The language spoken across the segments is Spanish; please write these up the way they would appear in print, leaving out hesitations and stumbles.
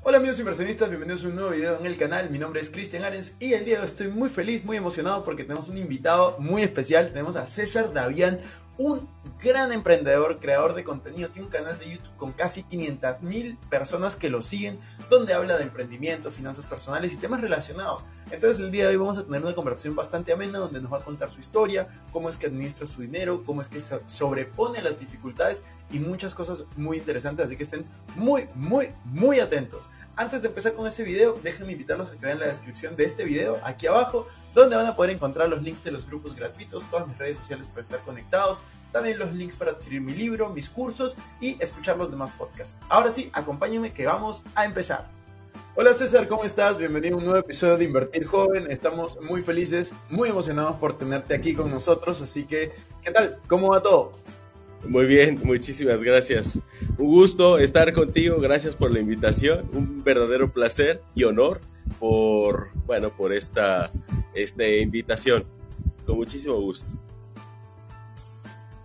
Hola amigos inversionistas, bienvenidos a un nuevo video en el canal. Mi nombre es Cristian Arens y el día de hoy estoy muy feliz, muy emocionado porque tenemos un invitado muy especial. Tenemos a César Davián, un gran emprendedor, creador de contenido. Tiene un canal de YouTube con casi 500,000 personas que lo siguen, donde habla de emprendimiento, finanzas personales y temas relacionados. Entonces el día de hoy vamos a tener una conversación bastante amena donde nos va a contar su historia, cómo es que administra su dinero, cómo es que se sobrepone a las dificultades y muchas cosas muy interesantes, así que estén muy atentos. Antes de empezar con ese video, déjenme invitarlos a que vean la descripción de este video aquí abajo, donde van a poder encontrar los links de los grupos gratuitos, todas mis redes sociales para estar conectados, también los links para adquirir mi libro, mis cursos y escuchar los demás podcasts. Ahora sí, acompáñenme que vamos a empezar. Hola César, ¿cómo estás? Bienvenido a un nuevo episodio de Invertir Joven. Estamos muy felices, muy emocionados por tenerte aquí con nosotros, así que, ¿qué tal? ¿Cómo va todo? Muy bien, muchísimas gracias. Un gusto estar contigo, gracias por la invitación, un verdadero placer y honor por esta invitación. Con muchísimo gusto.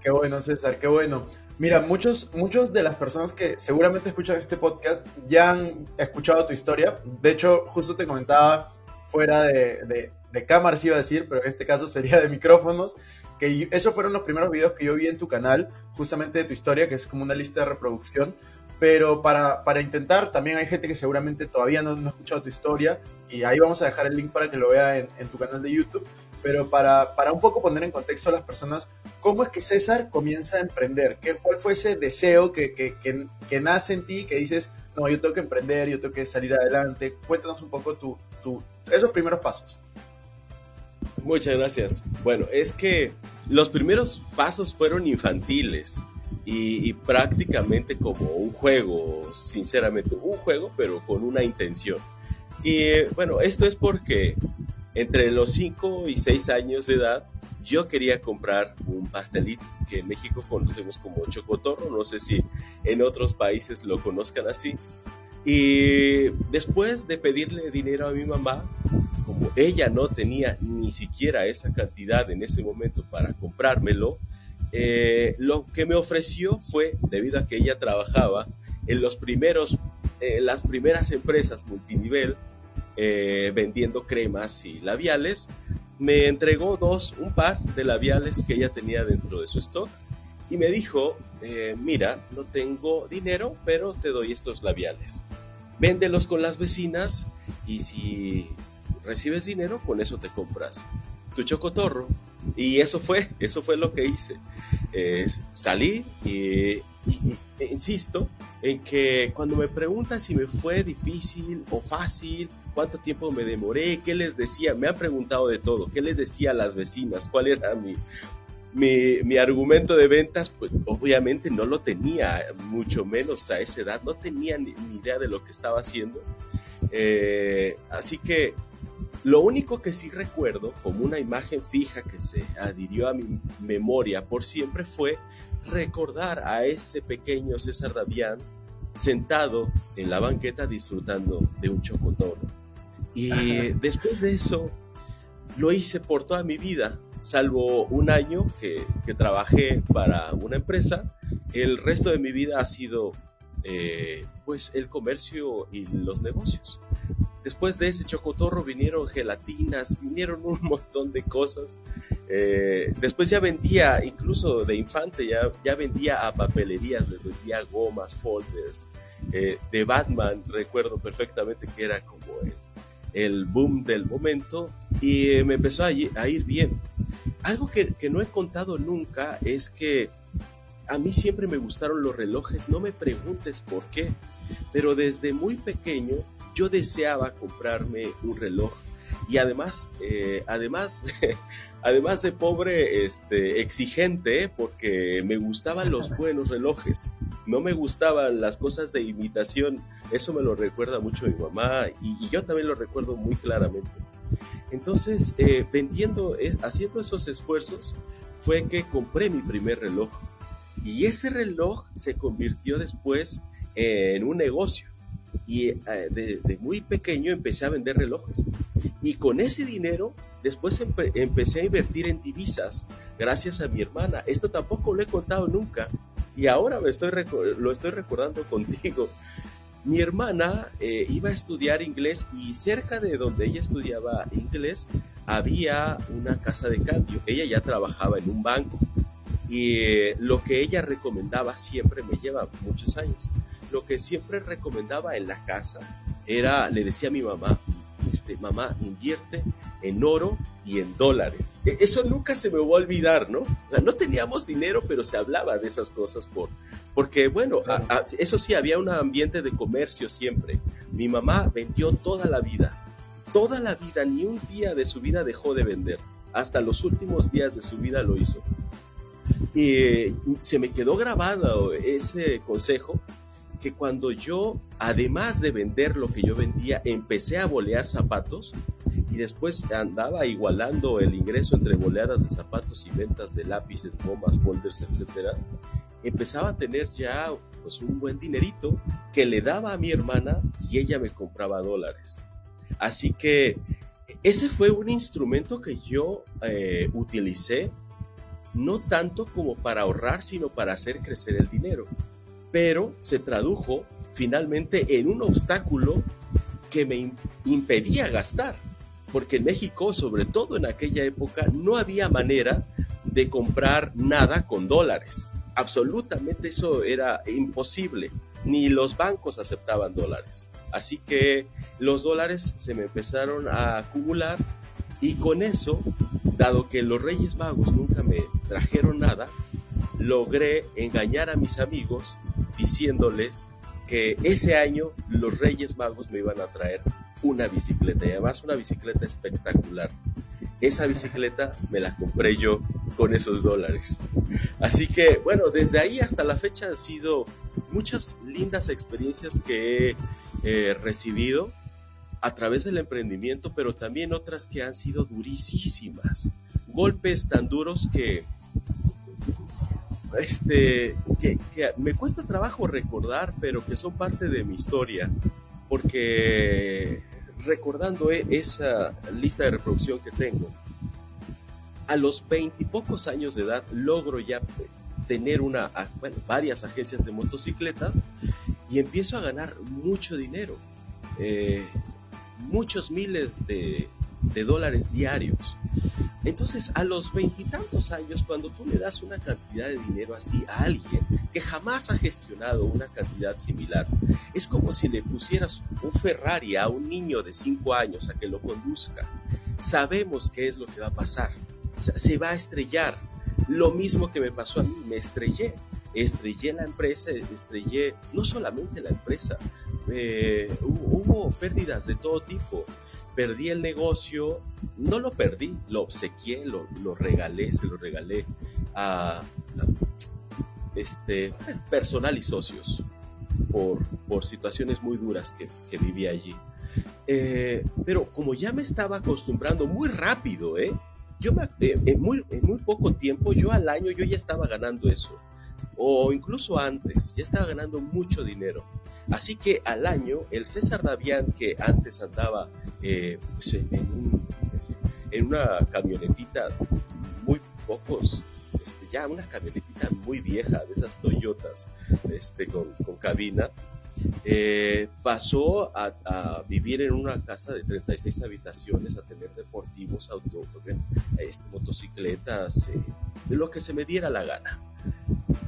Qué bueno, César, qué bueno. Mira, muchos de las personas que seguramente escuchan este podcast ya han escuchado tu historia. De hecho, justo te comentaba fuera de cámaras, iba a decir, pero en este caso sería de micrófonos, que esos fueron los primeros videos que yo vi en tu canal, justamente de tu historia, que es como una lista de reproducción. Pero para intentar, también hay gente que seguramente todavía no ha escuchado tu historia, y ahí vamos a dejar el link para que lo vea en tu canal de YouTube. Pero para un poco poner en contexto a las personas, ¿cómo es que César comienza a emprender? ¿Cuál fue ese deseo que nace en ti, que dices, no, yo tengo que emprender, yo tengo que salir adelante? Cuéntanos un poco esos primeros pasos. Muchas gracias. Bueno, es que los primeros pasos fueron infantiles y prácticamente como un juego, sinceramente, un juego, pero con una intención. Y bueno, esto es porque entre los 5 y 6 años de edad, yo quería comprar un pastelito, que en México conocemos como chocotorro, no sé si en otros países lo conozcan así. Y después de pedirle dinero a mi mamá, como ella no tenía ni siquiera esa cantidad en ese momento para comprármelo, lo que me ofreció fue, debido a que ella trabajaba en las primeras empresas multinivel, vendiendo cremas y labiales, me entregó un par de labiales que ella tenía dentro de su stock y me dijo, mira, no tengo dinero, pero te doy estos labiales, véndelos con las vecinas y si recibes dinero, con eso te compras tu chocotorro. Y eso fue lo que hice. Salí y insisto en que cuando me preguntan si me fue difícil o fácil, cuánto tiempo me demoré, qué les decía, me han preguntado de todo, qué les decía a las vecinas, cuál era mi argumento de ventas, pues obviamente no lo tenía, mucho menos a esa edad, no tenía ni idea de lo que estaba haciendo. Así que lo único que sí recuerdo como una imagen fija que se adhirió a mi memoria por siempre fue recordar a ese pequeño César Davián sentado en la banqueta disfrutando de un chocotorro. Y después de eso lo hice por toda mi vida, salvo un año que trabajé para una empresa. El resto de mi vida ha sido pues el comercio y los negocios. Después de ese chocotorro vinieron gelatinas, vinieron un montón de cosas. Después ya vendía, incluso de infante, ya vendía a papelerías, les vendía gomas, folders. De Batman, recuerdo perfectamente que era como el boom del momento y me empezó a ir bien. Algo que no he contado nunca es que a mí siempre me gustaron los relojes, no me preguntes por qué, pero desde muy pequeño yo deseaba comprarme un reloj y además de pobre, exigente, porque me gustaban los buenos relojes, no me gustaban las cosas de imitación. Eso me lo recuerda mucho mi mamá y yo también lo recuerdo muy claramente. Entonces, haciendo esos esfuerzos, fue que compré mi primer reloj y ese reloj se convirtió después en un negocio. Y de muy pequeño empecé a vender relojes y con ese dinero después empecé a invertir en divisas gracias a mi hermana. Esto tampoco lo he contado nunca y ahora lo estoy recordando contigo. Mi hermana iba a estudiar inglés y cerca de donde ella estudiaba inglés había una casa de cambio. Ella ya trabajaba en un banco y lo que ella recomendaba siempre, me lleva muchos años, lo que siempre recomendaba en la casa era, le decía a mi mamá, mamá, invierte en oro y en dólares. Eso nunca se me va a olvidar, ¿no? O sea, no teníamos dinero, pero se hablaba de esas cosas porque bueno, Claro. eso sí, había un ambiente de comercio siempre. Mi mamá vendió toda la vida, ni un día de su vida dejó de vender. Hasta los últimos días de su vida lo hizo. Y se me quedó grabado ese consejo, que cuando yo, además de vender lo que yo vendía, empecé a bolear zapatos y después andaba igualando el ingreso entre boleadas de zapatos y ventas de lápices, gomas, folders, etcétera, empezaba a tener ya pues un buen dinerito que le daba a mi hermana y ella me compraba dólares. Así que ese fue un instrumento que yo utilicé no tanto como para ahorrar, sino para hacer crecer el dinero. Pero se tradujo finalmente en un obstáculo que me impedía gastar, porque en México, sobre todo en aquella época, no había manera de comprar nada con dólares. Absolutamente eso era imposible, ni los bancos aceptaban dólares. Así que los dólares se me empezaron a acumular y con eso, dado que los Reyes Magos nunca me trajeron nada, logré engañar a mis amigos diciéndoles que ese año los Reyes Magos me iban a traer una bicicleta, y además una bicicleta espectacular. Esa bicicleta me la compré yo con esos dólares. Así que, bueno, desde ahí hasta la fecha han sido muchas lindas experiencias que he recibido a través del emprendimiento, pero también otras que han sido durísimas. Golpes tan duros que me cuesta trabajo recordar, pero que son parte de mi historia, porque recordando esa lista de reproducción que tengo, a los 20 y pocos años de edad logro ya tener varias agencias de motocicletas y empiezo a ganar mucho dinero, muchos miles de dólares diarios. Entonces, a los veintitantos años, cuando tú le das una cantidad de dinero así a alguien que jamás ha gestionado una cantidad similar, es como si le pusieras un Ferrari a un niño de 5 años a que lo conduzca. Sabemos qué es lo que va a pasar. O sea, se va a estrellar. Lo mismo que me pasó a mí, me estrellé. Estrellé la empresa, estrellé no solamente la empresa, hubo pérdidas de todo tipo. Perdí el negocio, no lo perdí, lo obsequié, lo regalé, se lo regalé a personal y socios por situaciones muy duras que viví allí. Pero como ya me estaba acostumbrando muy rápido, en muy poco tiempo, yo al año yo ya estaba ganando eso, o incluso antes, ya estaba ganando mucho dinero. Así que al año, el César Davián, que antes andaba pues en una camionetita, muy pocos, ya una camionetita muy vieja, de esas Toyotas, con cabina, pasó a vivir en una casa de 36 habitaciones, a tener deportivos, motocicletas, de lo que se me diera la gana.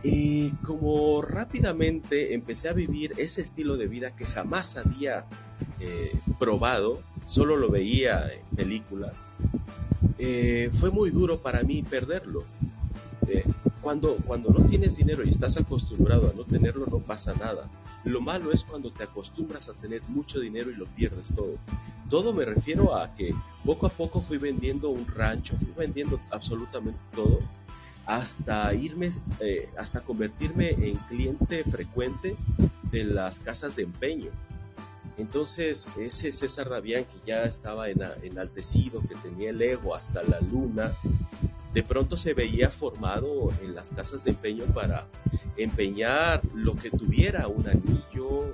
Y como rápidamente empecé a vivir ese estilo de vida que jamás había probado, solo lo veía en películas, fue muy duro para mí perderlo. Cuando no tienes dinero y estás acostumbrado a no tenerlo, no pasa nada. Lo malo es cuando te acostumbras a tener mucho dinero y lo pierdes todo. Todo me refiero a que poco a poco fui vendiendo un rancho, fui vendiendo absolutamente todo, hasta hasta convertirme en cliente frecuente de las casas de empeño. Entonces ese César Davián, que ya estaba enaltecido, que tenía el ego hasta la luna, de pronto se veía formado en las casas de empeño para empeñar lo que tuviera: un anillo,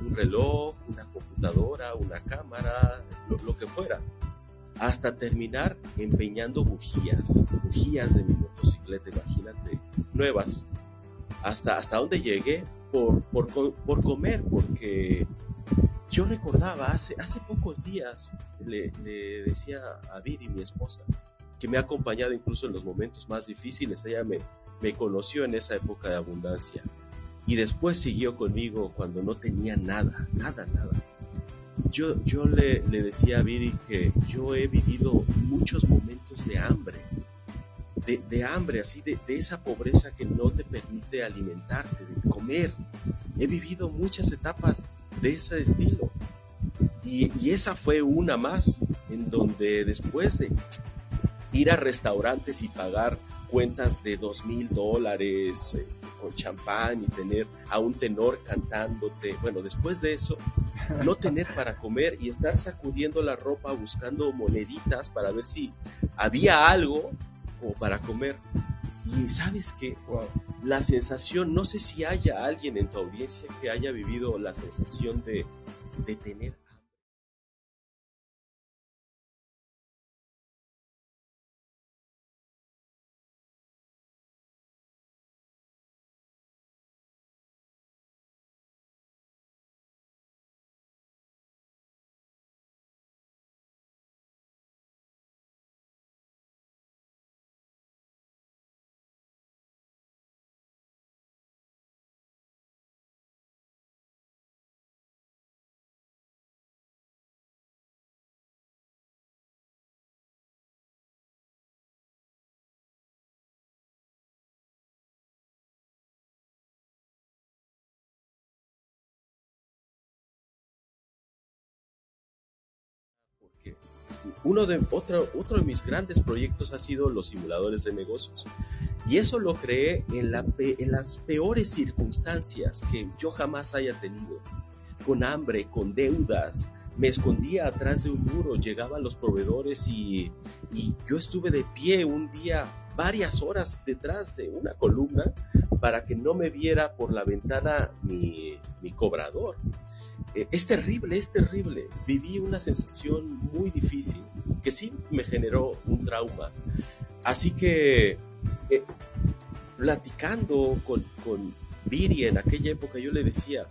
un reloj, una computadora, una cámara, lo que fuera, hasta terminar empeñando bujías de mi motocicleta, imagínate, nuevas, hasta dónde llegué por comer, porque yo recordaba hace pocos días, le decía a Viri, mi esposa, que me ha acompañado incluso en los momentos más difíciles. Ella me conoció en esa época de abundancia y después siguió conmigo cuando no tenía nada. Yo le decía a Viri que yo he vivido muchos momentos de hambre, de hambre, así de esa pobreza que no te permite alimentarte, de comer. He vivido muchas etapas de ese estilo y esa fue una más, en donde después de ir a restaurantes y pagar cuentas de $2,000 con champán y tener a un tenor cantándote, bueno, después de eso, no tener para comer y estar sacudiendo la ropa buscando moneditas para ver si había algo como para comer. Y sabes que la sensación, no sé si haya alguien en tu audiencia que haya vivido la sensación de tener hambre. Porque otro de mis grandes proyectos ha sido los simuladores de negocios. Y eso lo creé en las peores circunstancias que yo jamás haya tenido. Con hambre, con deudas. Me escondía atrás de un muro, llegaban los proveedores y yo estuve de pie un día, varias horas detrás de una columna para que no me viera por la ventana mi cobrador. Es terrible, es terrible. Viví una sensación muy difícil que sí me generó un trauma. Así que platicando con Viri en aquella época, yo le decía,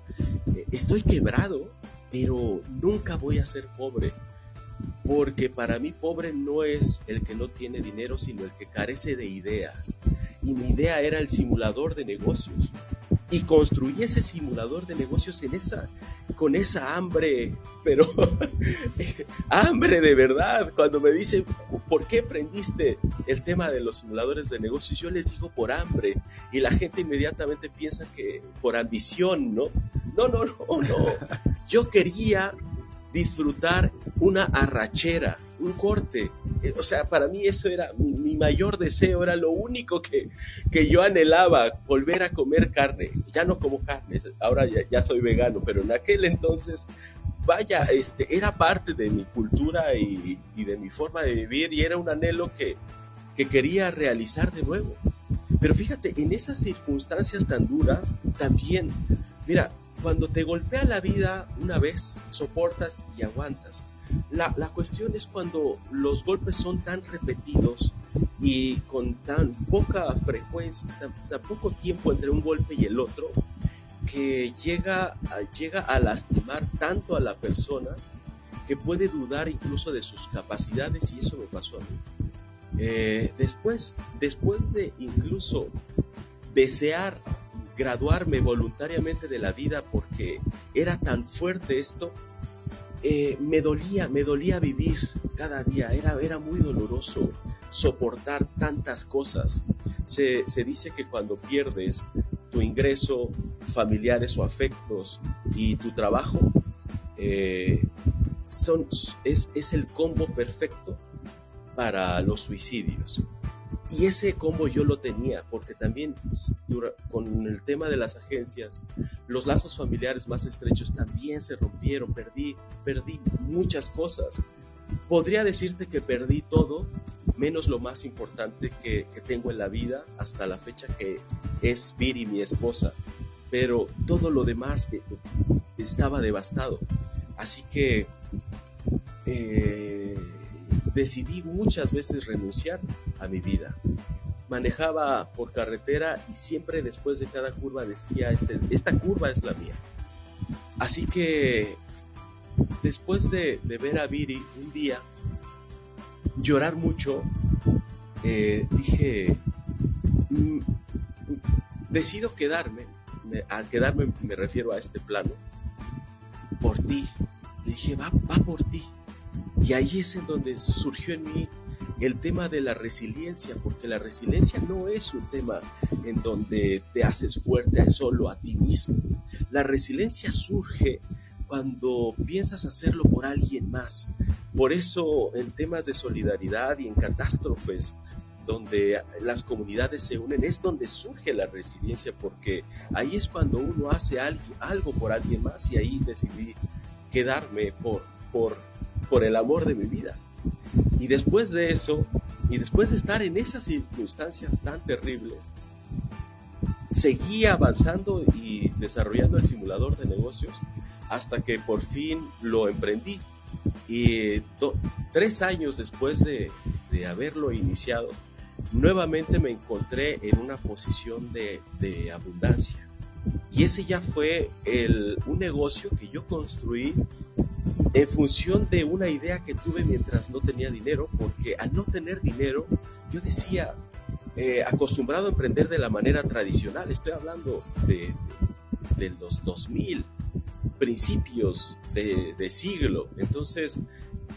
estoy quebrado, pero nunca voy a ser pobre, porque para mí pobre no es el que no tiene dinero, sino el que carece de ideas. Y mi idea era el simulador de negocios. Y construí ese simulador de negocios con esa hambre, pero hambre de verdad. Cuando me dicen, ¿por qué aprendiste el tema de los simuladores de negocios? Yo les digo por hambre, y la gente inmediatamente piensa que por ambición, ¿no? No. Yo quería disfrutar una arrachera, un corte. O sea, para mí eso era mi mayor deseo, era lo único que yo anhelaba, volver a comer carne. Ya no como carne, ahora ya soy vegano, pero en aquel entonces, vaya, era parte de mi cultura y de mi forma de vivir, y era un anhelo que quería realizar de nuevo. Pero fíjate, en esas circunstancias tan duras, también, mira, cuando te golpea la vida una vez, soportas y aguantas. La cuestión es cuando los golpes son tan repetidos y con tan poca frecuencia, tan poco tiempo entre un golpe y el otro, que llega a lastimar tanto a la persona que puede dudar incluso de sus capacidades, y eso me pasó a mí. Después de incluso desear graduarme voluntariamente de la vida porque era tan fuerte esto, me dolía vivir cada día, era muy doloroso soportar tantas cosas. Se dice que cuando pierdes tu ingreso, familiares o afectos y tu trabajo, es el combo perfecto para los suicidios. Y ese combo yo lo tenía, porque también con el tema de las agencias, los lazos familiares más estrechos también se rompieron, perdí muchas cosas. Podría decirte que perdí todo, menos lo más importante que tengo en la vida hasta la fecha, que es Viri, mi esposa. Pero todo lo demás estaba devastado. Así que decidí muchas veces renunciar a mi vida. manejaba por carretera y siempre después de cada curva decía, esta curva es la mía. Así que después de ver a Viri un día llorar mucho, dije, decido quedarme. Al quedarme me refiero a este plano, por ti. Le dije, va por ti. Y ahí es en donde surgió en mí el tema de la resiliencia, porque la resiliencia no es un tema en donde te haces fuerte solo a ti mismo. La resiliencia surge cuando piensas hacerlo por alguien más. Por eso en temas de solidaridad y en catástrofes donde las comunidades se unen es donde surge la resiliencia, porque ahí es cuando uno hace algo por alguien más, y ahí decidí quedarme por el amor de mi vida. Y después de eso, y después de estar en esas circunstancias tan terribles, seguí avanzando y desarrollando el simulador de negocios hasta que por fin lo emprendí. Y 3 años después de haberlo iniciado, nuevamente me encontré en una posición de abundancia. Y ese ya fue un negocio que yo construí en función de una idea que tuve mientras no tenía dinero, porque al no tener dinero, yo decía, acostumbrado a emprender de la manera tradicional, estoy hablando de los 2000, principios de siglo. Entonces,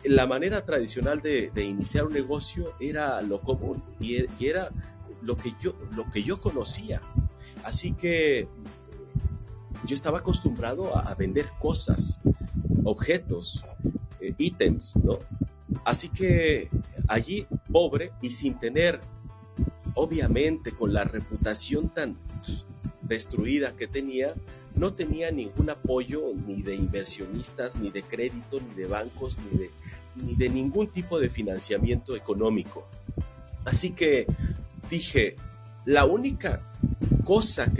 la manera tradicional de iniciar un negocio era lo común y era lo que yo conocía. Así que yo estaba acostumbrado a vender cosas, objetos, ítems, ¿no? Así que allí, pobre y sin tener, obviamente, con la reputación tan destruida que tenía, no tenía ningún apoyo ni de inversionistas, ni de crédito, ni de bancos, ni de ningún tipo de financiamiento económico. Así que dije, la única cosa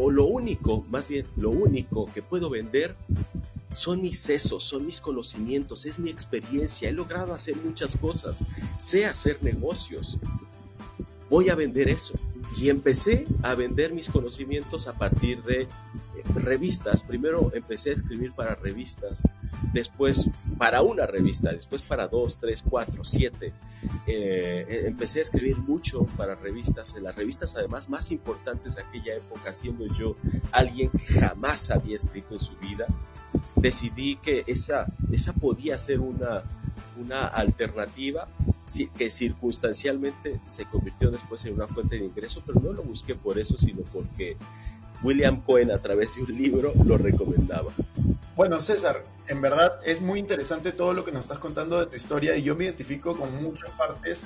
lo único que puedo vender son mis sesos, son mis conocimientos, es mi experiencia. He logrado hacer muchas cosas, sé hacer negocios, voy a vender eso. Y empecé a vender mis conocimientos a partir de revistas. Primero empecé a escribir para revistas, después para una revista, después para 2, 3, 4, 7. Empecé a escribir mucho para revistas, en las revistas además más importantes de aquella época, siendo yo alguien que jamás había escrito en su vida. Decidí que esa podía ser una alternativa que circunstancialmente se convirtió después en una fuente de ingreso, pero no lo busqué por eso, sino porque William Cohen, a través de un libro, lo recomendaba. Bueno, César, en verdad es muy interesante todo lo que nos estás contando de tu historia, y yo me identifico con muchas partes,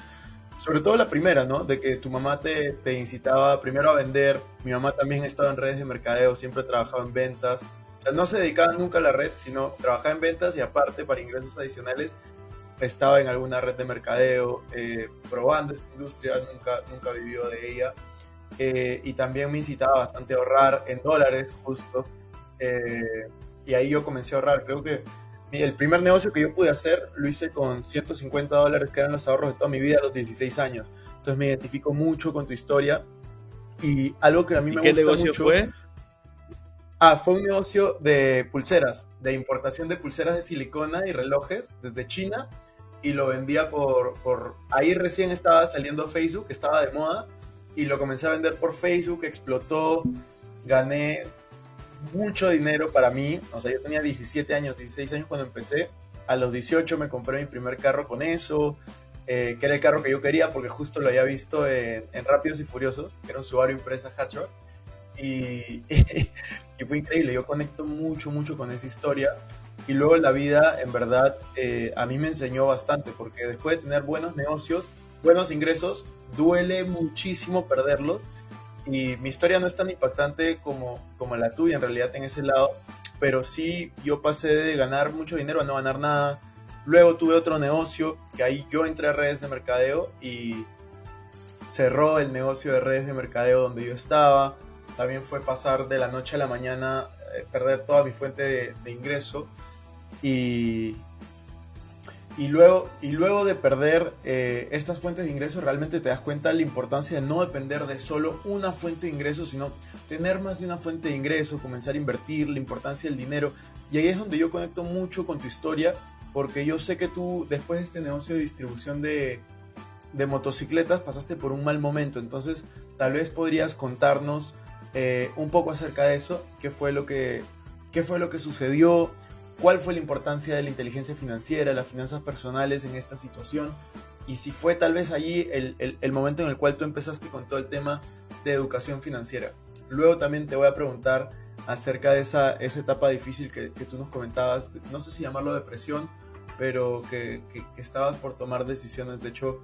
sobre todo la primera, ¿no? De que tu mamá te incitaba primero a vender. Mi mamá también estaba en redes de mercadeo, siempre trabajaba en ventas. O sea, no se dedicaba nunca a la red, sino trabajaba en ventas, y aparte, para ingresos adicionales, estaba en alguna red de mercadeo, probando esta industria. Nunca vivió de ella. Y también me incitaba bastante a ahorrar en dólares, justo. Y ahí yo comencé a ahorrar. Creo que el primer negocio que yo pude hacer lo hice con $150, que eran los ahorros de toda mi vida a los 16 años. Entonces me identifico mucho con tu historia. Y algo que a mí me gusta mucho... ¿Qué negocio fue? Fue un negocio de pulseras, de importación de pulseras de silicona y relojes desde China, y lo vendía ahí recién estaba saliendo Facebook, estaba de moda, y lo comencé a vender por Facebook, explotó, gané mucho dinero para mí. O sea, yo tenía 17 años, 16 años cuando empecé. A los 18 me compré mi primer carro con eso, que era el carro que yo quería porque justo lo había visto en Rápidos y Furiosos, que era un Subaru Impreza hatchback. Y fue increíble. Yo conecto mucho con esa historia. Y luego la vida, en verdad, a mí me enseñó bastante, porque después de tener buenos negocios, buenos ingresos, duele muchísimo perderlos. Y mi historia no es tan impactante como la tuya, en realidad, en ese lado. Pero sí, yo pasé de ganar mucho dinero a no ganar nada. Luego tuve otro negocio, que ahí yo entré a redes de mercadeo y cerró el negocio de redes de mercadeo donde yo estaba. También fue pasar de la noche a la mañana, perder toda mi fuente de ingreso. Y Y luego de perder estas fuentes de ingresos, realmente te das cuenta de la importancia de no depender de solo una fuente de ingresos, sino tener más de una fuente de ingresos, comenzar a invertir, la importancia del dinero. Y ahí es donde yo conecto mucho con tu historia, porque yo sé que tú, después de este negocio de distribución de motocicletas, pasaste por un mal momento. Entonces, tal vez podrías contarnos un poco acerca de eso, qué fue lo que sucedió, cuál fue la importancia de la inteligencia financiera, las finanzas personales en esta situación, y si fue tal vez allí el momento en el cual tú empezaste con todo el tema de educación financiera. Luego también te voy a preguntar acerca de esa etapa difícil que tú nos comentabas, no sé si llamarlo depresión, pero que estabas por tomar decisiones, de hecho,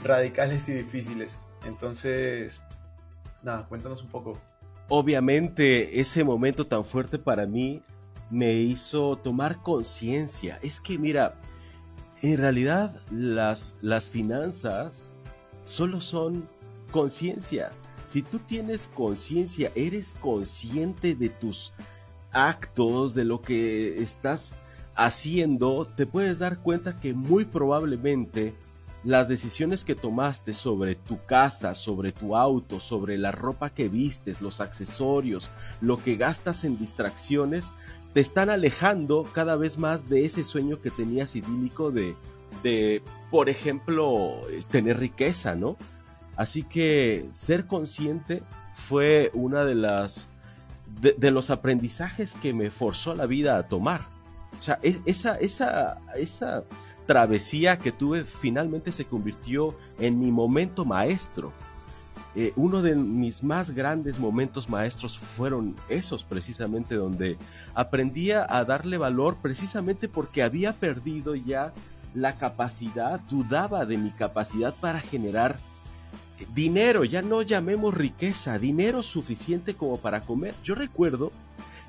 radicales y difíciles. Entonces, nada, cuéntanos un poco. Obviamente ese momento tan fuerte para mí me hizo tomar conciencia. Es que mira, en realidad las finanzas solo son conciencia. Si tú tienes conciencia, eres consciente de tus actos, de lo que estás haciendo, te puedes dar cuenta que muy probablemente las decisiones que tomaste sobre tu casa, sobre tu auto, sobre la ropa que vistes, los accesorios, lo que gastas en distracciones, te están alejando cada vez más de ese sueño que tenías idílico de por ejemplo, tener riqueza, ¿no? Así que ser consciente fue una de los aprendizajes que me forzó la vida a tomar. O sea, esa travesía que tuve finalmente se convirtió en mi momento maestro. Uno de mis más grandes momentos maestros fueron esos precisamente, donde aprendía a darle valor precisamente porque había perdido ya la capacidad, dudaba de mi capacidad para generar dinero, ya no llamemos riqueza, dinero suficiente como para comer. Yo recuerdo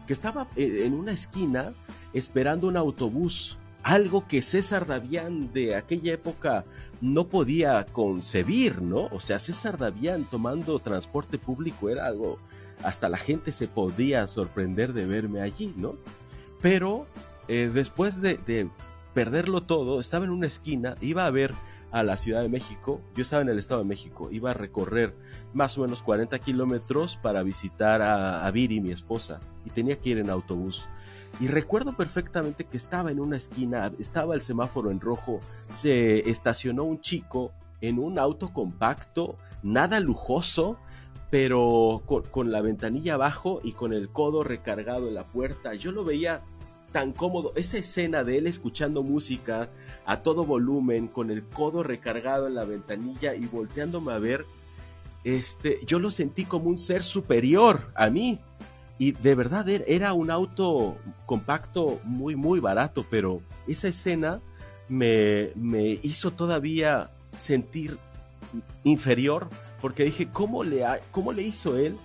que estaba en una esquina esperando un autobús, algo que César Davián de aquella época no podía concebir, ¿no? O sea, César Davián tomando transporte público era algo, hasta la gente se podía sorprender de verme allí, ¿no? Pero después de perderlo todo, estaba en una esquina, iba a ver a la Ciudad de México, yo estaba en el Estado de México, iba a recorrer más o menos 40 kilómetros para visitar a Viri, mi esposa, y tenía que ir en autobús. Y recuerdo perfectamente que estaba en una esquina, estaba el semáforo en rojo, se estacionó un chico en un auto compacto, nada lujoso, pero con la ventanilla abajo y con el codo recargado en la puerta. Yo lo veía tan cómodo, esa escena de él escuchando música a todo volumen, con el codo recargado en la ventanilla y volteándome a ver, yo lo sentí como un ser superior a mí. Y de verdad era un auto compacto muy muy barato, pero esa escena me hizo todavía sentir inferior, porque dije, ¿cómo le hizo él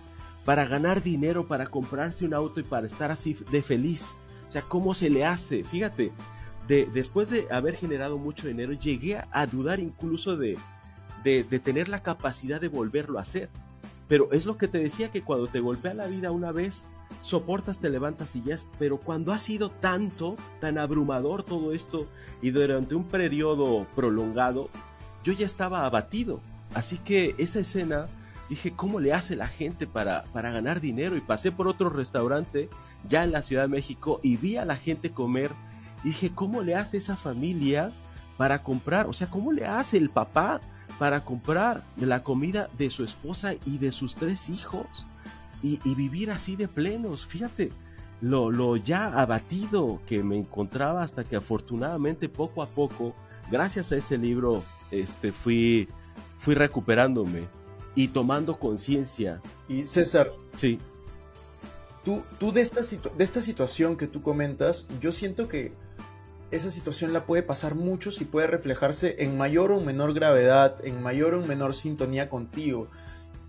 para ganar dinero, para comprarse un auto y para estar así de feliz? O sea, ¿cómo se le hace? Fíjate, después de haber generado mucho dinero, llegué a dudar incluso de tener la capacidad de volverlo a hacer. Pero es lo que te decía, que cuando te golpea la vida una vez, soportas, te levantas y ya es. Pero cuando ha sido tanto, tan abrumador todo esto, y durante un periodo prolongado, yo ya estaba abatido. Así que esa escena, dije, ¿cómo le hace la gente para ganar dinero? Y pasé por otro restaurante, ya en la Ciudad de México, y vi a la gente comer. Y dije, ¿cómo le hace esa familia para comprar? O sea, ¿cómo le hace el papá para comprar la comida de su esposa y de sus 3 hijos y vivir así de plenos? Fíjate lo ya abatido que me encontraba, hasta que afortunadamente poco a poco, gracias a ese libro, fui recuperándome y tomando conciencia. Y César, Sí. tú de esta situación que tú comentas, yo siento que esa situación la puede pasar muchos y puede reflejarse en mayor o menor gravedad, en mayor o menor sintonía contigo.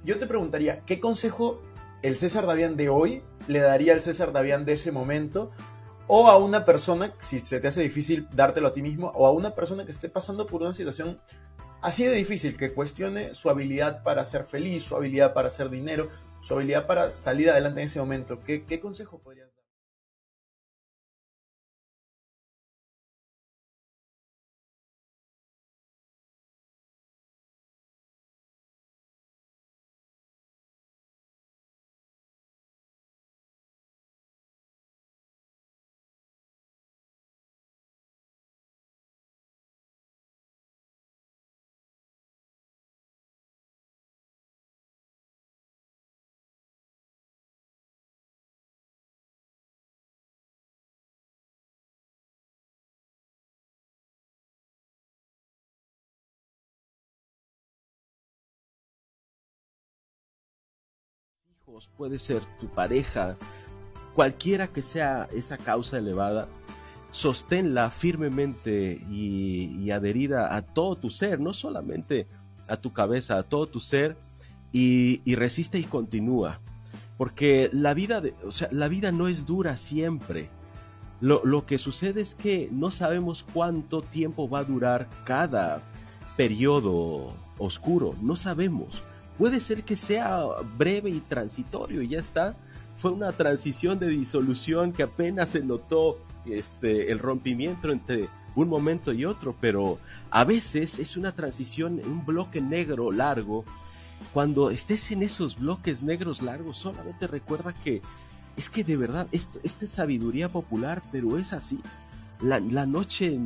Yo te preguntaría, ¿qué consejo el César Davián de hoy le daría al César Davián de ese momento? O a una persona, si se te hace difícil dártelo a ti mismo, o a una persona que esté pasando por una situación así de difícil, que cuestione su habilidad para ser feliz, su habilidad para hacer dinero, su habilidad para salir adelante en ese momento. ¿Qué consejo podrías dar? hijos, puede ser tu pareja, cualquiera que sea esa causa elevada, sosténla firmemente y adherida a todo tu ser, no solamente a tu cabeza, a todo tu ser, y resiste y continúa. Porque la vida no es dura siempre. Lo que sucede es que no sabemos cuánto tiempo va a durar cada periodo oscuro, no sabemos. Puede ser que sea breve y transitorio y ya está. Fue una transición de disolución que apenas se notó el rompimiento entre un momento y otro, pero a veces es una transición, un bloque negro largo. Cuando estés en esos bloques negros largos, solamente recuerda que es que de verdad, esta es sabiduría popular, pero es así. La noche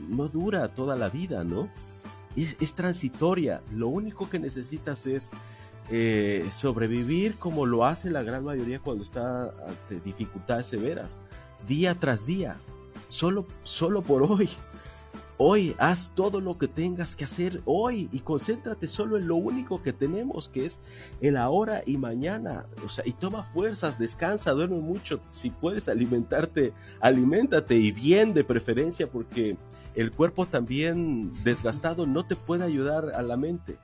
no dura toda la vida, ¿no? Es transitoria. Lo único que necesitas es sobrevivir como lo hace la gran mayoría cuando está ante dificultades severas, día tras día, solo por hoy. Hoy haz todo lo que tengas que hacer hoy y concéntrate solo en lo único que tenemos, que es el ahora y mañana. O sea, y toma fuerzas, descansa, duerme mucho. Si puedes alimentarte, aliméntate, y bien de preferencia, porque el cuerpo también desgastado no te puede ayudar a la mente.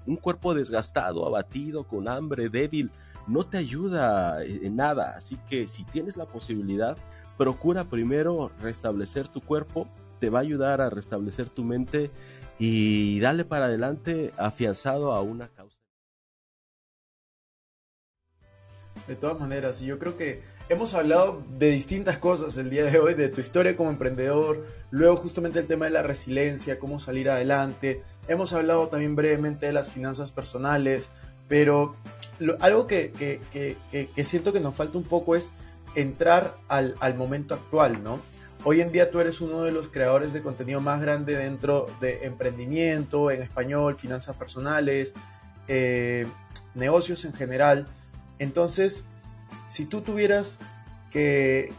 Un cuerpo desgastado, abatido, con hambre, débil, no te ayuda en nada. Así que si tienes la posibilidad, procura primero restablecer tu cuerpo. Te va a ayudar a restablecer tu mente y darle para adelante afianzado a una causa. De todas maneras, y yo creo que hemos hablado de distintas cosas el día de hoy, de tu historia como emprendedor, luego justamente el tema de la resiliencia, cómo salir adelante. Hemos hablado también brevemente de las finanzas personales, pero algo que siento que nos falta un poco es entrar al momento actual, ¿no? Hoy en día tú eres uno de los creadores de contenido más grande dentro de emprendimiento, en español, finanzas personales, negocios en general. Entonces, si tú tuvieras que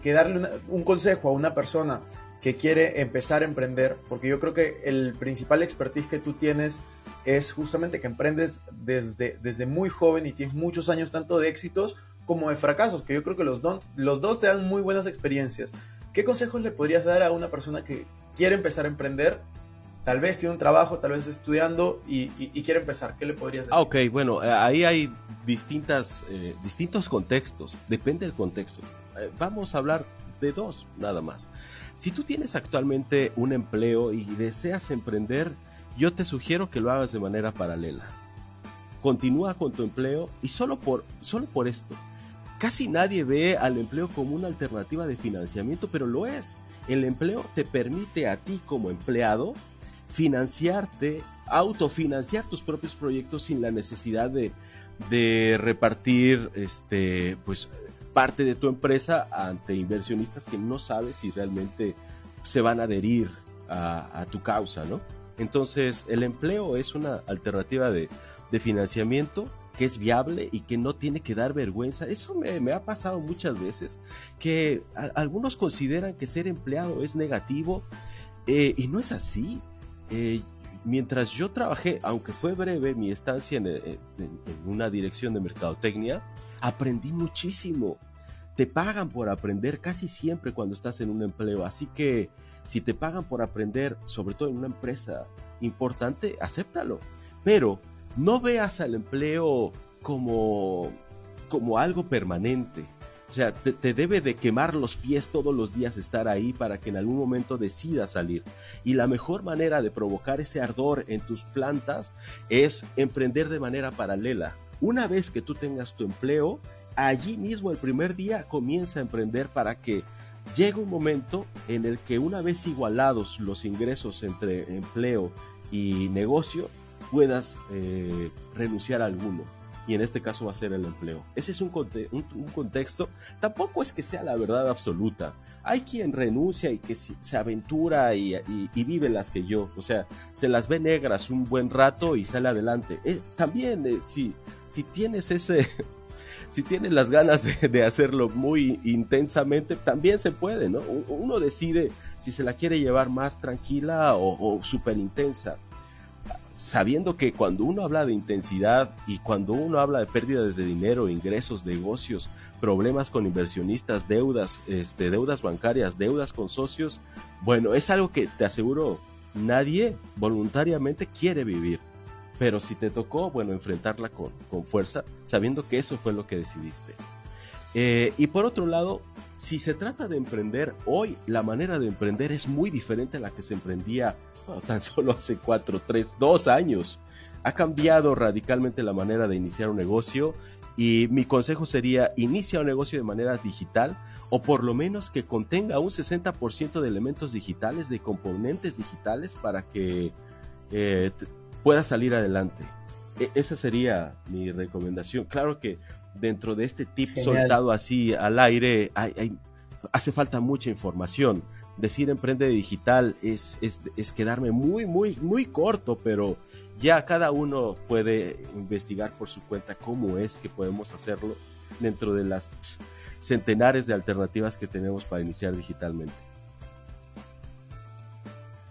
darle un consejo a una persona que quiere empezar a emprender, porque yo creo que el principal expertise que tú tienes es justamente que emprendes desde muy joven y tienes muchos años tanto de éxitos como de fracasos, que yo creo que los dos te dan muy buenas experiencias. ¿Qué consejos le podrías dar a una persona que quiere empezar a emprender? Tal vez tiene un trabajo, tal vez estudiando y quiere empezar. ¿Qué le podrías decir? Ok, bueno, ahí hay distintos contextos, depende del contexto. Vamos a hablar de dos nada más. Si tú tienes actualmente un empleo y deseas emprender, yo te sugiero que lo hagas de manera paralela. Continúa con tu empleo y solo por esto. Casi nadie ve al empleo como una alternativa de financiamiento, pero lo es. El empleo te permite a ti como empleado financiarte, autofinanciar tus propios proyectos sin la necesidad de repartir pues parte de tu empresa ante inversionistas que no sabes si realmente se van a adherir a tu causa, ¿no? Entonces, el empleo es una alternativa de financiamiento que es viable y que no tiene que dar vergüenza. Eso me ha pasado muchas veces, que algunos consideran que ser empleado es negativo, y no es así. Mientras yo trabajé, aunque fue breve mi estancia en una dirección de mercadotecnia, aprendí muchísimo. Te pagan por aprender casi siempre cuando estás en un empleo, así que si te pagan por aprender, sobre todo en una empresa importante, acéptalo. Pero no veas al empleo como algo permanente. O sea, te debe de quemar los pies todos los días estar ahí para que en algún momento decidas salir. Y la mejor manera de provocar ese ardor en tus plantas es emprender de manera paralela. Una vez que tú tengas tu empleo, allí mismo el primer día comienza a emprender para que llegue un momento en el que, una vez igualados los ingresos entre empleo y negocio, puedas renunciar a alguno, y en este caso va a ser el empleo. Ese es un contexto. Tampoco es que sea la verdad absoluta. Hay quien renuncia y que se aventura y vive las que yo, o sea, se las ve negras un buen rato y sale adelante. También si tienes si tienes las ganas de hacerlo muy intensamente, también se puede, ¿no? Uno decide si se la quiere llevar más tranquila o súper intensa. sabiendo que cuando uno habla de intensidad y cuando uno habla de pérdidas de dinero, ingresos, negocios, problemas con inversionistas, deudas, deudas bancarias, deudas con socios, bueno, es algo que te aseguro nadie voluntariamente quiere vivir. Pero si te tocó, bueno, enfrentarla con fuerza, sabiendo que eso fue lo que decidiste. Y por otro lado, si se trata de emprender, hoy la manera de emprender es muy diferente a la que se emprendía tan solo hace 2 años. Ha cambiado radicalmente la manera de iniciar un negocio y mi consejo sería: inicia un negocio de manera digital, o por lo menos que contenga un 60% de elementos digitales, de componentes digitales, para que pueda salir adelante. Esa sería mi recomendación. Claro que dentro de este tip soltado así al aire hace falta mucha información. Decir emprende digital es quedarme muy corto, pero ya cada uno puede investigar por su cuenta cómo es que podemos hacerlo dentro de las centenares de alternativas que tenemos para iniciar digitalmente.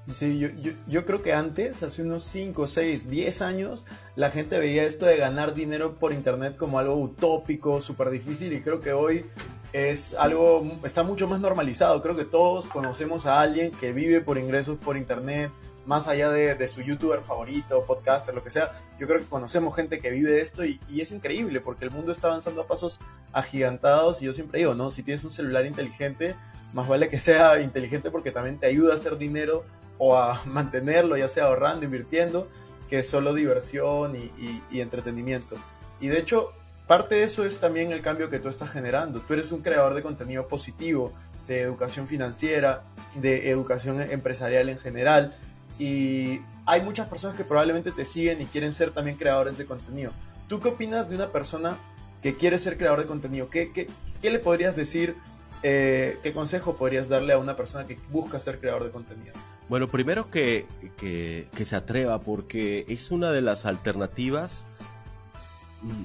Sí, yo creo que antes, hace unos 5, 6, 10 años, la gente veía esto de ganar dinero por internet como algo utópico, súper difícil, y creo que hoy es algo, está mucho más normalizado. Creo que todos conocemos a alguien que vive por ingresos por internet, más allá de su youtuber favorito, podcaster, lo que sea. Yo creo que conocemos gente que vive de esto y es increíble porque el mundo está avanzando a pasos agigantados, y yo siempre digo, ¿no? Si tienes un celular inteligente, más vale que sea inteligente porque también te ayuda a hacer dinero o a mantenerlo, ya sea ahorrando, invirtiendo, que es solo diversión y entretenimiento. Y de hecho, parte de eso es también el cambio que tú estás generando. Tú eres un creador de contenido positivo, de educación financiera, de educación empresarial en general, y hay muchas personas que probablemente te siguen y quieren ser también creadores de contenido. ¿Tú qué opinas de una persona que quiere ser creador de contenido? ¿Qué le podrías decir? ¿Qué consejo podrías darle a una persona que busca ser creador de contenido? Bueno, primero que se atreva, porque es una de las alternativas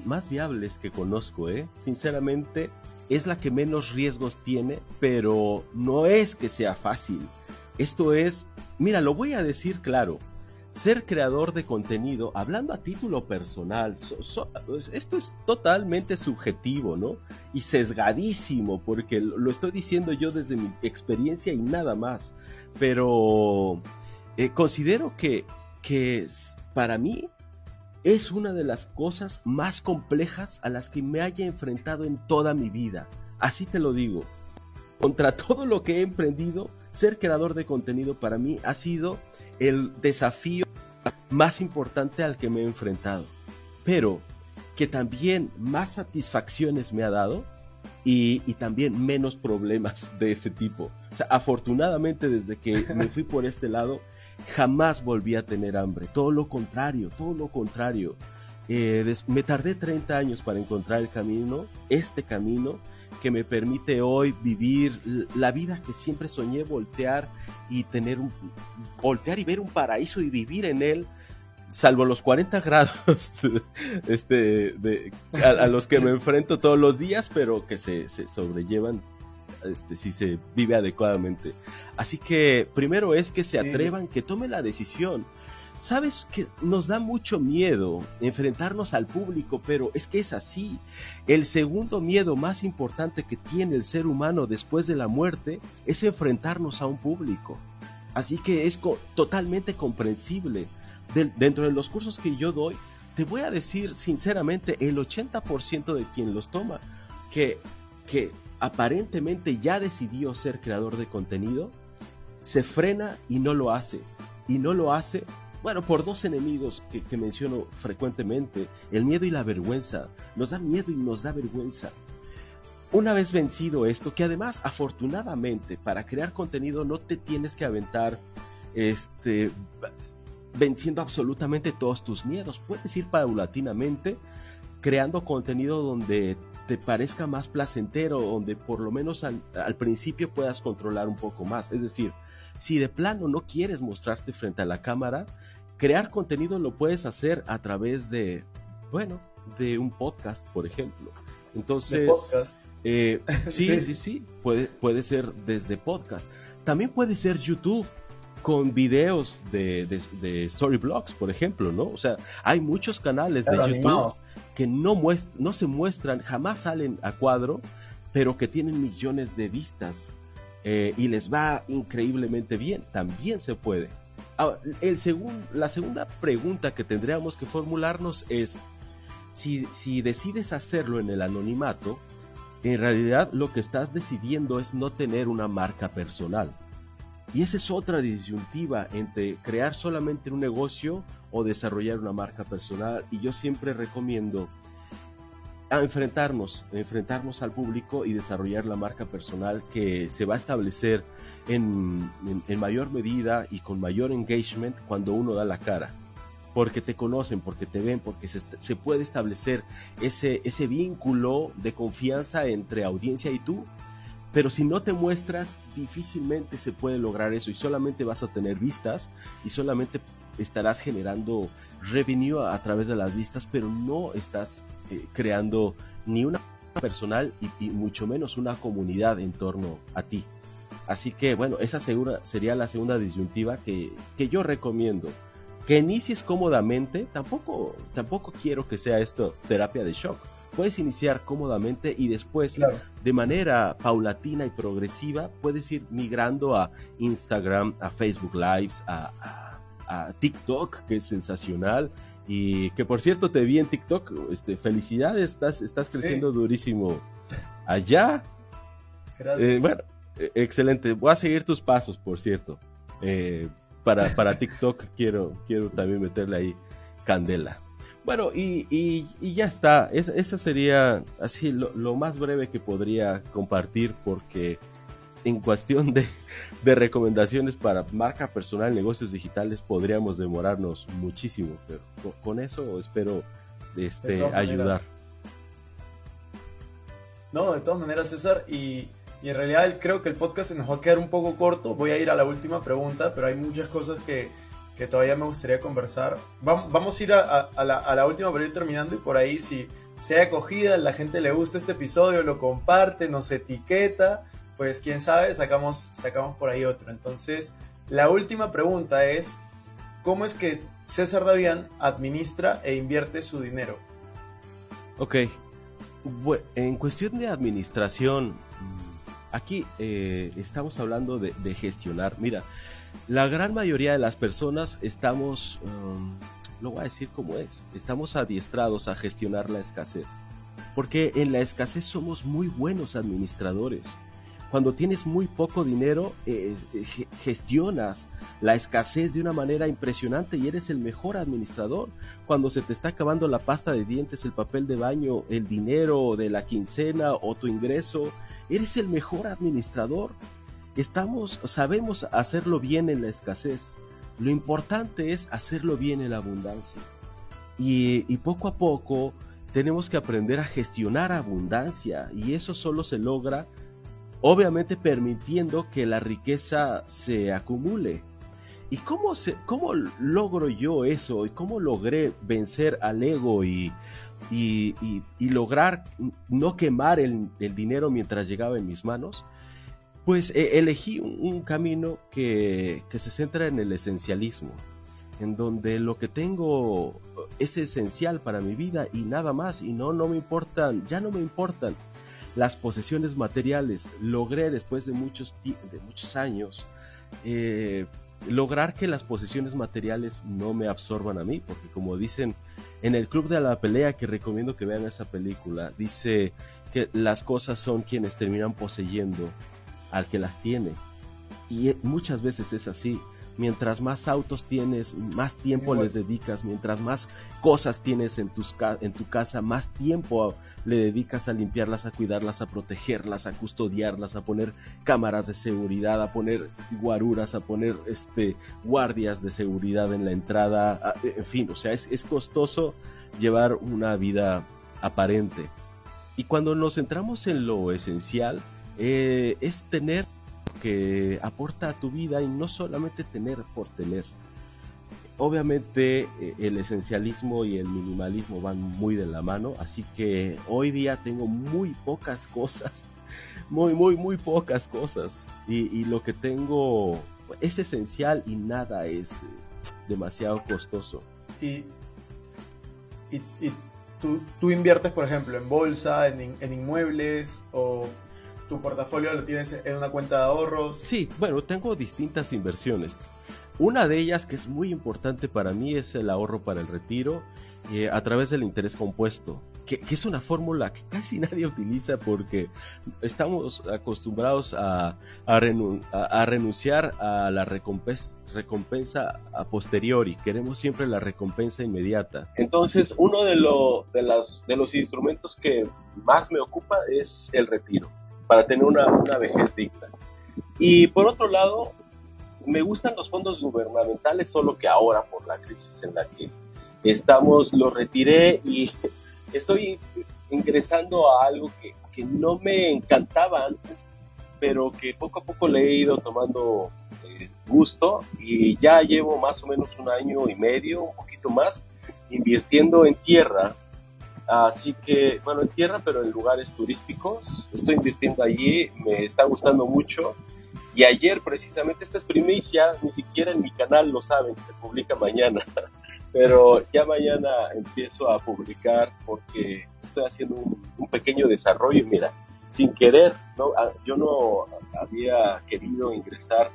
más viables que conozco, Sinceramente, es la que menos riesgos tiene, pero no es que sea fácil. Esto es, mira, lo voy a decir claro, ser creador de contenido, hablando a título personal, esto es totalmente subjetivo, ¿no? Y sesgadísimo, porque lo estoy diciendo yo desde mi experiencia y nada más. Pero considero que para mí es una de las cosas más complejas a las que me haya enfrentado en toda mi vida. Así te lo digo. Contra todo lo que he emprendido, ser creador de contenido para mí ha sido el desafío más importante al que me he enfrentado. Pero que también más satisfacciones me ha dado y también menos problemas de ese tipo. O sea, afortunadamente, desde que me fui por este lado, jamás volví a tener hambre. Todo lo contrario. Me tardé 30 años para encontrar el camino, este camino que me permite hoy vivir la vida que siempre soñé, voltear y ver un paraíso y vivir en él, salvo los 40 grados a los que me enfrento todos los días, pero que se sobrellevan si se vive adecuadamente. Así que primero es que se atrevan, que tomen la decisión. Sabes que nos da mucho miedo enfrentarnos al público, pero es que es así. El segundo miedo más importante que tiene el ser humano después de la muerte es enfrentarnos a un público. Así que es totalmente comprensible. Dentro de los cursos que yo doy, te voy a decir sinceramente, el 80% de quien los toma, que aparentemente ya decidió ser creador de contenido, se frena y no lo hace. Bueno, por dos enemigos que menciono frecuentemente: el miedo y la vergüenza. Nos da miedo y nos da vergüenza. Una vez vencido esto, que además, afortunadamente, para crear contenido no te tienes que aventar venciendo absolutamente todos tus miedos. Puedes ir paulatinamente creando contenido donde te parezca más placentero, donde por lo menos al principio puedas controlar un poco más. Es decir, si de plano no quieres mostrarte frente a la cámara, crear contenido lo puedes hacer a través de un podcast, por ejemplo. Entonces, ¿de podcast? Sí, puede ser desde podcast. También puede ser YouTube. con videos de Storyblogs, por ejemplo, ¿no? O sea, hay muchos canales Claro, de YouTube animados. que no se muestran, jamás salen a cuadro, pero que tienen millones de vistas y les va increíblemente bien. También se puede. Ahora, la segunda pregunta que tendríamos que formularnos es, si decides hacerlo en el anonimato, en realidad lo que estás decidiendo es no tener una marca personal. Y esa es otra disyuntiva entre crear solamente un negocio o desarrollar una marca personal. Y yo siempre recomiendo enfrentarnos al público y desarrollar la marca personal, que se va a establecer en mayor medida y con mayor engagement cuando uno da la cara. Porque te conocen, porque te ven, porque se puede establecer ese vínculo de confianza entre audiencia y tú. Pero si no te muestras, difícilmente se puede lograr eso y solamente vas a tener vistas y solamente estarás generando revenue a través de las vistas, pero no estás creando ni una personal y mucho menos una comunidad en torno a ti. Así que bueno, esa sería la segunda disyuntiva que yo recomiendo. Que inicies cómodamente, tampoco quiero que sea esto terapia de shock. Puedes iniciar cómodamente y después, claro, de manera paulatina y progresiva, puedes ir migrando a Instagram, a Facebook Lives, a TikTok, que es sensacional. Y que por cierto te vi en TikTok, felicidades, estás creciendo durísimo allá. Gracias. Bueno, excelente. Voy a seguir tus pasos, por cierto. Para TikTok quiero también meterle ahí candela. Bueno, y ya está. Esa sería así lo más breve que podría compartir, porque en cuestión de recomendaciones para marca personal, negocios digitales, podríamos demorarnos muchísimo, pero con eso espero ayudar. No, de todas maneras, César, y en realidad creo que el podcast se nos va a quedar un poco corto. Voy a ir a la última pregunta, pero hay muchas cosas que todavía me gustaría conversar. Vamos a ir a la última para ir terminando, y por ahí, si hay acogida, la gente le gusta este episodio, lo comparte, nos etiqueta, pues quién sabe, sacamos por ahí otro. Entonces, la última pregunta es: ¿cómo es que César Davián administra e invierte su dinero? Ok, bueno, en cuestión de administración, aquí estamos hablando de gestionar. Mira, la gran mayoría de las personas estamos, lo voy a decir como es, estamos adiestrados a gestionar la escasez. Porque en la escasez somos muy buenos administradores. Cuando tienes muy poco dinero, gestionas la escasez de una manera impresionante y eres el mejor administrador. Cuando se te está acabando la pasta de dientes, el papel de baño, el dinero de la quincena o tu ingreso, eres el mejor administrador. Sabemos hacerlo bien en la escasez. Lo importante es hacerlo bien en la abundancia. Y poco a poco tenemos que aprender a gestionar abundancia, y eso solo se logra, obviamente, permitiendo que la riqueza se acumule. ¿Y cómo logro yo eso? ¿Y cómo logré vencer al ego y lograr no quemar el dinero mientras llegaba en mis manos? Pues elegí un camino que se centra en el esencialismo, en donde lo que tengo es esencial para mi vida y nada más, y ya no me importan las posesiones materiales. Logré, después de muchos años, lograr que las posesiones materiales no me absorban a mí, porque como dicen en el Club de la Pelea, que recomiendo que vean esa película, dice que las cosas son quienes terminan poseyendo al que las tiene, y muchas veces es así. Mientras más autos tienes, más tiempo les dedicas. Mientras más cosas tienes en tu casa, más tiempo le dedicas a limpiarlas, a cuidarlas, a protegerlas, a custodiarlas, a poner cámaras de seguridad, a poner guaruras, a poner guardias de seguridad en la entrada. En fin, o sea, es costoso llevar una vida aparente. Y cuando nos centramos en lo esencial, es tener que aporta a tu vida, y no solamente tener por tener. Obviamente el esencialismo y el minimalismo van muy de la mano, así que hoy día tengo muy pocas cosas, muy pocas cosas, y lo que tengo es esencial y nada es demasiado costoso. Y, y tú inviertes, por ejemplo, en bolsa, en inmuebles, o tu portafolio lo tienes en una cuenta de ahorros. Sí, bueno, tengo distintas inversiones. Una de ellas que es muy importante para mí es el ahorro para el retiro a través del interés compuesto, que es una fórmula que casi nadie utiliza porque estamos acostumbrados a renunciar a la recompensa a posteriori. Queremos siempre la recompensa inmediata. Entonces, uno de los instrumentos que más me ocupa es el retiro, para tener una vejez digna. Y por otro lado, me gustan los fondos gubernamentales, solo que ahora por la crisis en la que estamos los retiré y estoy ingresando a algo que no me encantaba antes, pero que poco a poco le he ido tomando gusto, y ya llevo más o menos 1 año y medio, un poquito más, invirtiendo en tierra. Así que, bueno, en tierra, pero en lugares turísticos. Estoy invirtiendo allí, me está gustando mucho. Y ayer, precisamente, esta es primicia, ni siquiera en mi canal lo saben, se publica mañana. Pero ya mañana empiezo a publicar porque estoy haciendo un pequeño desarrollo. Mira, sin querer, yo no había querido ingresar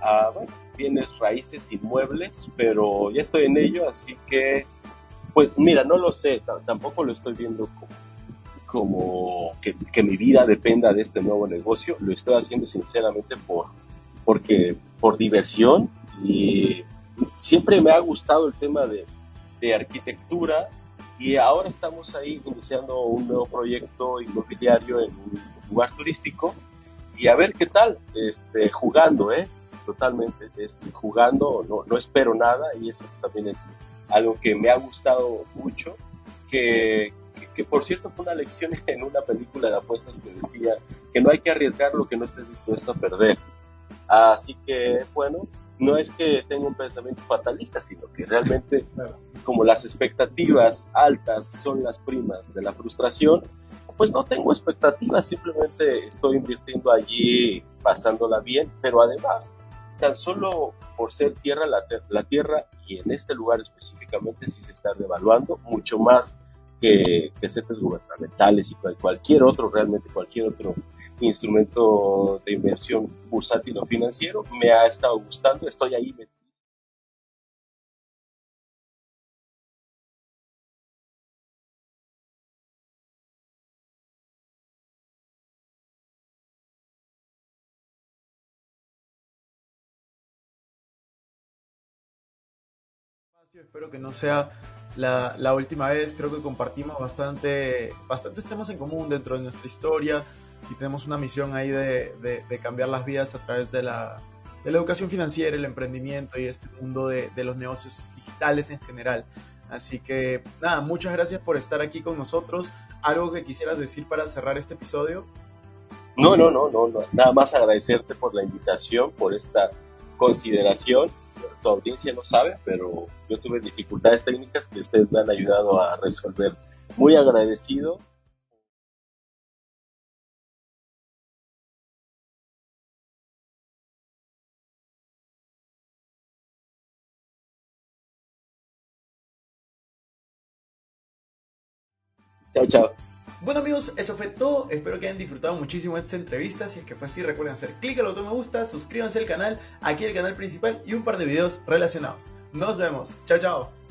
a bienes raíces inmuebles, pero ya estoy en ello, así que, pues mira, no lo sé, tampoco lo estoy viendo como que mi vida dependa de este nuevo negocio. Lo estoy haciendo sinceramente por diversión, y siempre me ha gustado el tema de arquitectura, y ahora estamos ahí iniciando un nuevo proyecto inmobiliario en un lugar turístico, y a ver qué tal, jugando, totalmente, jugando, no espero nada, y eso también es algo que me ha gustado mucho, que por cierto fue una lección en una película de apuestas que decía que no hay que arriesgar lo que no estés dispuesto a perder. Así que, bueno, no es que tenga un pensamiento fatalista, sino que realmente, como las expectativas altas son las primas de la frustración, pues no tengo expectativas, simplemente estoy invirtiendo allí, pasándola bien, pero además, tan solo por ser tierra, la tierra, y en este lugar específicamente sí se está devaluando mucho más que CETES gubernamentales y cualquier otro instrumento de inversión bursátil o financiero. Me ha estado gustando, estoy ahí metido. Espero que no sea la última vez. Creo que compartimos bastantes temas en común dentro de nuestra historia, y tenemos una misión ahí de cambiar las vidas a través de la educación financiera, el emprendimiento y este mundo de los negocios digitales en general. Así que nada, muchas gracias por estar aquí con nosotros. ¿Algo que quisieras decir para cerrar este episodio? No, nada más agradecerte por la invitación, por esta consideración. Tu audiencia no sabe, pero yo tuve dificultades técnicas que ustedes me han ayudado a resolver. Muy agradecido. Chao, chao. Bueno amigos, eso fue todo. Espero que hayan disfrutado muchísimo de esta entrevista. Si es que fue así, recuerden hacer clic al botón me gusta, suscríbanse al canal, aquí el canal principal, y un par de videos relacionados. Nos vemos. Chao, chao.